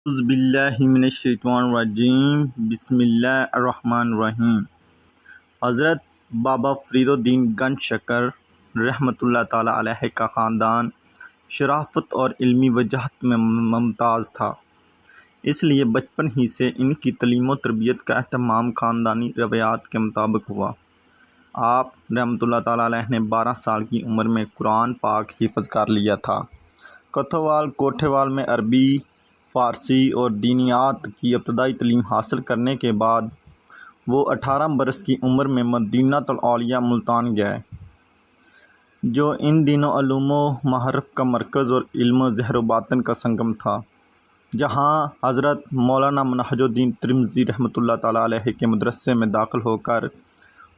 اعوذ باللہ من الشیطان الرجیم بسم اللہ الرحمن الرحیم۔ حضرت بابا فرید الدین گنج شکر رحمۃ اللہ تعالیٰ علیہ کا خاندان شرافت اور علمی وجاہت میں ممتاز تھا، اس لیے بچپن ہی سے ان کی تعلیم و تربیت کا اہتمام خاندانی روایات کے مطابق ہوا۔ آپ رحمۃ اللہ تعالیٰ علیہ نے 12 سال کی عمر میں قرآن پاک حفظ کر لیا تھا۔ کتھوال کوٹھےوال میں عربی، فارسی اور دینیات کی ابتدائی تعلیم حاصل کرنے کے بعد وہ 18 برس کی عمر میں مدینہ الاولیاء ملتان گئے، جو ان دنوں علوم و معارف کا مرکز اور علم و ظاہر و باطن کا سنگم تھا، جہاں حضرت مولانا منہج الدین ترمذی رحمۃ اللہ تعالیٰ علیہ کے مدرسے میں داخل ہو کر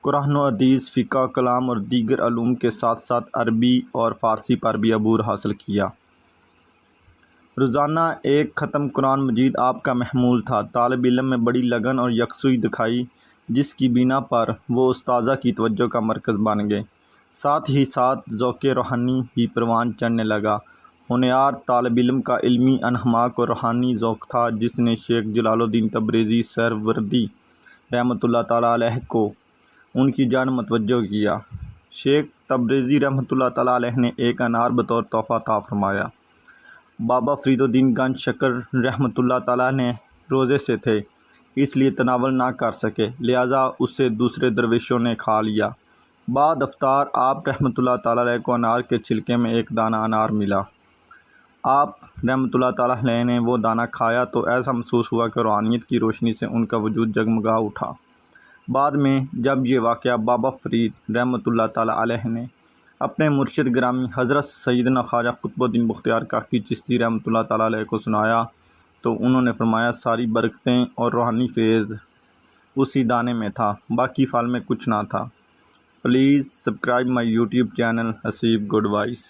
قرآن و حدیث، فقہ، کلام اور دیگر علوم کے ساتھ ساتھ عربی اور فارسی پر بھی عبور حاصل کیا۔ روزانہ ایک ختم قرآن مجید آپ کا محمول تھا۔ طالب علم میں بڑی لگن اور یکسوئی دکھائی، جس کی بنا پر وہ استاذہ کی توجہ کا مرکز بن گئے۔ ساتھ ہی ساتھ ذوق روحانی بھی پروان چڑھنے لگا۔ ہونہار طالب علم کا علمی انہماک اور روحانی ذوق تھا، جس نے شیخ جلال الدین تبریزی سہروردی رحمۃ اللہ تعالیٰ علیہ کو ان کی جانب متوجہ کیا۔ شیخ تبریزی رحمۃ اللہ تعالیٰ علیہ نے ایک انار بطور تحفہ عطا فرمایا۔ بابا فرید الدین گنج شکر رحمۃ اللہ تعالیٰ نے روزے سے تھے، اس لیے تناول نہ کر سکے، لہٰذا اسے دوسرے درویشوں نے کھا لیا۔ بعد افطار آپ رحمۃ اللہ تعالیٰ علیہ کو انار کے چھلکے میں ایک دانہ انار ملا۔ آپ رحمۃ اللہ تعالیٰ علیہ نے وہ دانہ کھایا تو ایسا محسوس ہوا کہ روحانیت کی روشنی سے ان کا وجود جگمگا اٹھا۔ بعد میں جب یہ واقعہ بابا فرید رحمۃ اللہ تعالیٰ علیہ نے اپنے مرشد گرامی حضرت سیدنا خواجہ قطب الدین بختیار کاکی چشتی رحمۃ اللہ تعالیٰ علیہ کو سنایا تو انہوں نے فرمایا، ساری برکتیں اور روحانی فیض اسی دانے میں تھا، باقی پھل میں کچھ نہ تھا۔ Please subscribe my YouTube channel Haseeb good voice.